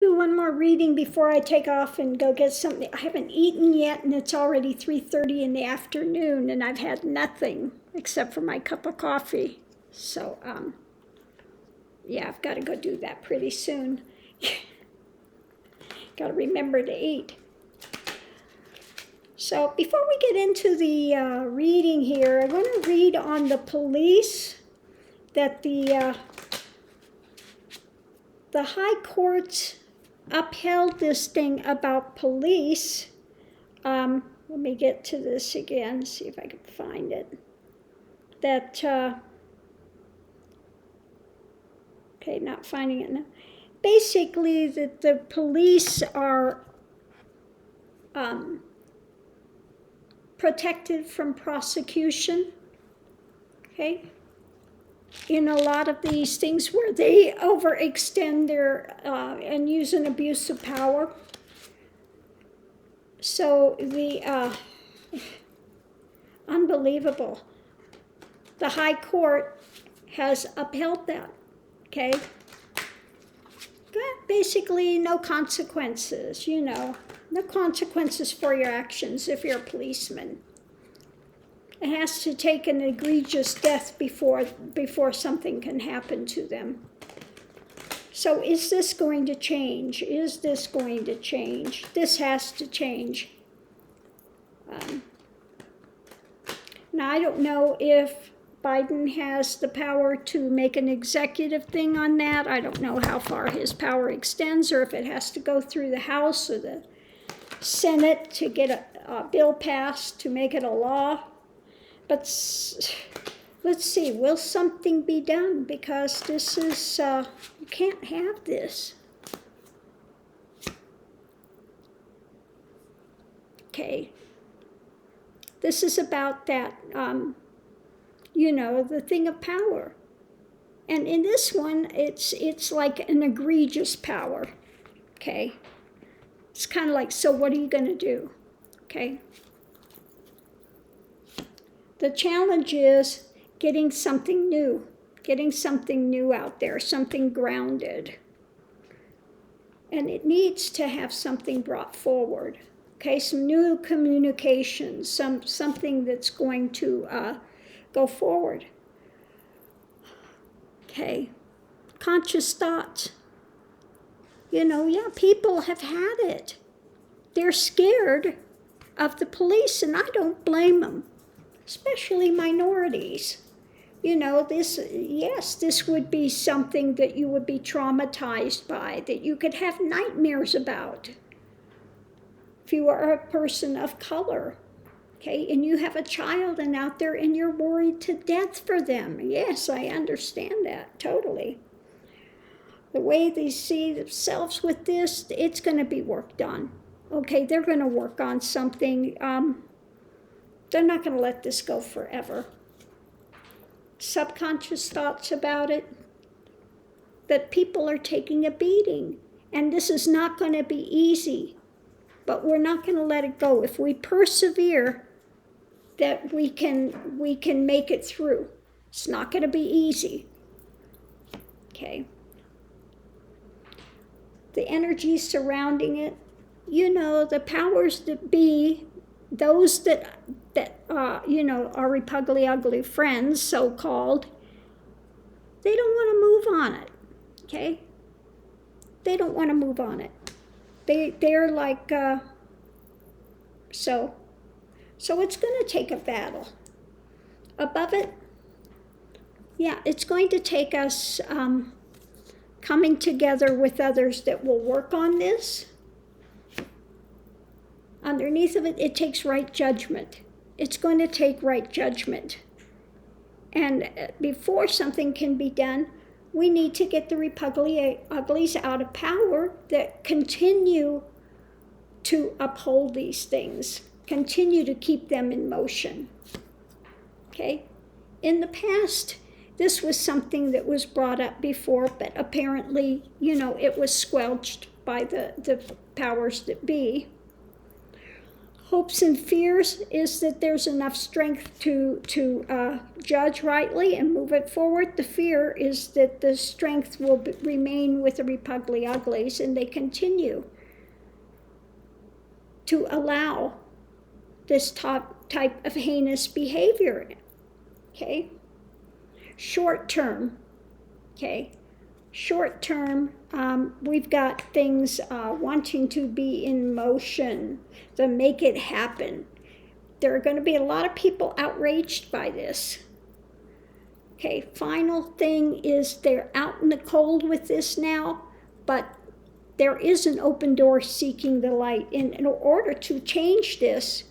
Do one more reading before I take off and go get something. I haven't eaten yet, and it's already 3:30 in the afternoon, and I've had nothing except for my cup of coffee. So, yeah, I've got to go do that pretty soon. Got to remember to eat. So before we get into the reading here, I want to read on the police that the high courts upheld this thing about police. Let me get to this again, see if I can find it. That, okay, not finding it now. Basically, that the police are protected from prosecution, okay? In a lot of these things where they overextend their and use an abuse of power. So the unbelievable. The High Court has upheld that, okay? Basically, no consequences, no consequences for your actions if you're a policeman. It has to take an egregious death before something can happen to them. So is this going to change? Is this going to change? This has to change. Now, I don't know if Biden has the power to make an executive thing on that. I don't know how far his power extends, or if it has to go through the House or the Senate to get a bill passed to make it a law. But let's see, will something be done? Because this is, you can't have this. Okay. This is about that, the thing of power. And in this one, it's like an egregious power, okay? It's kind of like, so what are you going to do, okay? The challenge is getting something new out there, something grounded. And it needs to have something brought forward, okay? Some new communication, something that's going to go forward. Okay, conscious thoughts. People have had it. They're scared of the police, and I don't blame them. Especially minorities. This would be something that you would be traumatized by, that you could have nightmares about. If you are a person of color, okay, and you have a child and out there and you're worried to death for them. Yes, I understand that totally. The way they see themselves with this, it's going to be worked on. Okay, they're going to work on something. They're not going to let this go forever. Subconscious thoughts about it, that people are taking a beating, and this is not going to be easy, but we're not going to let it go. If we persevere, that we can make it through. It's not going to be easy. Okay. The energy surrounding it, the powers that be, those that our repugly ugly friends, so-called, they don't want to move on it, okay? They don't want to move on it. They're like, so it's going to take a battle. Above it, it's going to take us coming together with others that will work on this. Underneath of it, it takes right judgment. It's going to take right judgment. And before something can be done, we need to get the repugly uglies out of power that continue to uphold these things, continue to keep them in motion. Okay? In the past, this was something that was brought up before, but apparently, it was squelched by the powers that be. Hopes and fears is that there's enough strength to judge rightly and move it forward. The fear is that the strength will remain with the repugly uglies and they continue to allow this type of heinous behavior. Okay? Short term. Okay? Short term, we've got things wanting to be in motion, to make it happen. There are going to be a lot of people outraged by this. Okay, final thing is they're out in the cold with this now, but there is an open door seeking the light. In order to change this,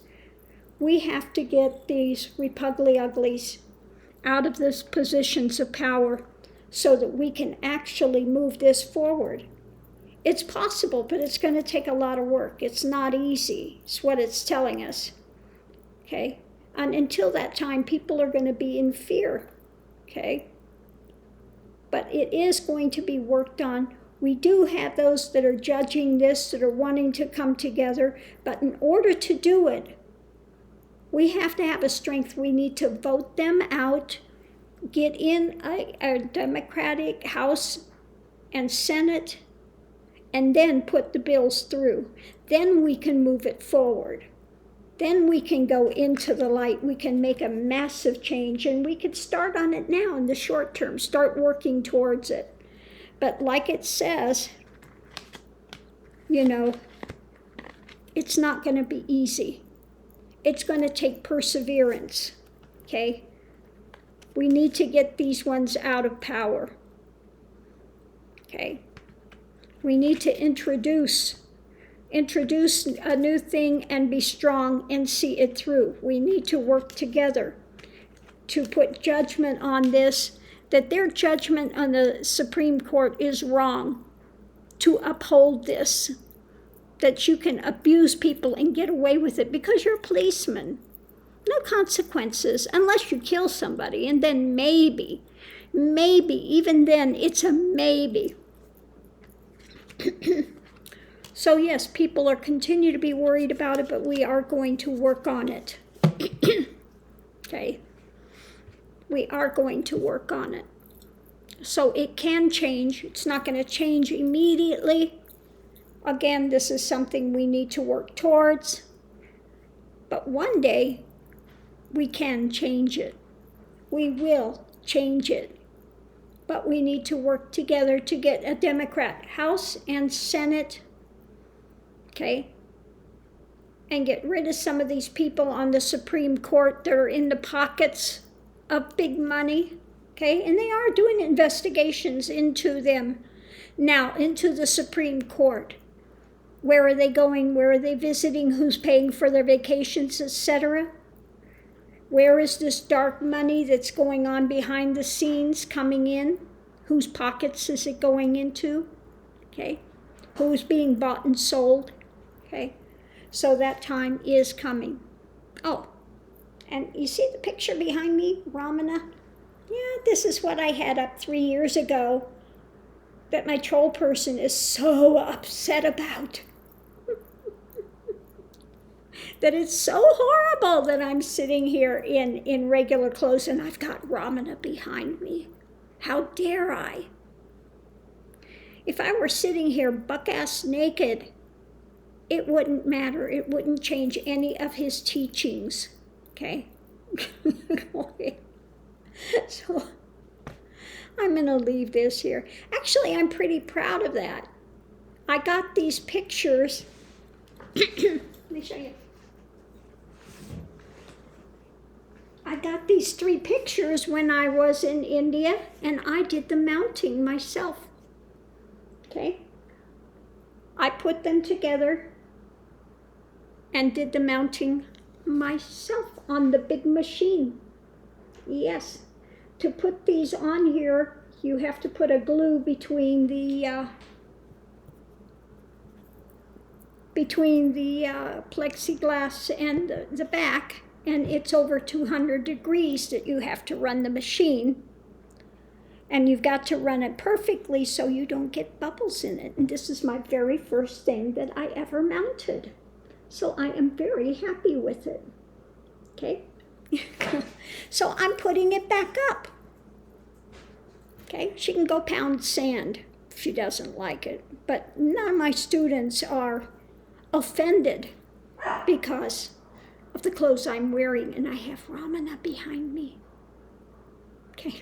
we have to get these repugly uglies out of these positions of power so that we can actually move this forward. It's possible, but it's going to take a lot of work. It's not easy. It's what it's telling us. Okay? And until that time, people are going to be in fear. Okay? But it is going to be worked on. We do have those that are judging this, that are wanting to come together. But in order to do it, we have to have a strength. We need to vote them out, get in a Democratic House and Senate, and then put the bills through. Then we can move it forward. Then we can go into the light. We can make a massive change, and we could start on it now in the short term, start working towards it. But like it says, it's not going to be easy. It's going to take perseverance, okay? We need to get these ones out of power, okay? We need to introduce a new thing and be strong and see it through. We need to work together to put judgment on this, that their judgment on the Supreme Court is wrong, to uphold this, that you can abuse people and get away with it because you're a policeman. No consequences unless you kill somebody, and then maybe, even then it's a maybe. So yes, people are continue to be worried about it, but we are going to work on it. Okay? We are going to work on it. So it can change. It's not going to change immediately. Again, this is something we need to work towards. But one day, we can change it. We will change it. But we need to work together to get a Democrat House and Senate, okay? And get rid of some of these people on the Supreme Court that are in the pockets of big money, okay? And they are doing investigations into them now, into the Supreme Court. Where are they going? Where are they visiting? Who's paying for their vacations, etc.? Where is this dark money that's going on behind the scenes coming in? Whose pockets is it going into? Okay. Who's being bought and sold? Okay. So that time is coming. Oh, and you see the picture behind me, Ramana? Yeah, this is what I had up 3 years ago that my troll person is so upset about. That it's so horrible that I'm sitting here in regular clothes and I've got Ramana behind me. How dare I? If I were sitting here buck-ass naked, it wouldn't matter. It wouldn't change any of his teachings, okay? So I'm going to leave this here. Actually, I'm pretty proud of that. I got these pictures. Let me show you. I got these 3 pictures when I was in India, and I did the mounting myself. Okay? I put them together and did the mounting myself on the big machine. Yes. To put these on here, you have to put a glue between the plexiglass and the back. And it's over 200 degrees that you have to run the machine. And you've got to run it perfectly so you don't get bubbles in it. And this is my very first thing that I ever mounted. So I am very happy with it. Okay? So I'm putting it back up. Okay? She can go pound sand if she doesn't like it. But none of my students are offended because of the clothes I'm wearing, and I have Ramana behind me. Okay?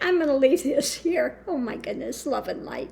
I'm going to leave this here. Oh my goodness, love and light.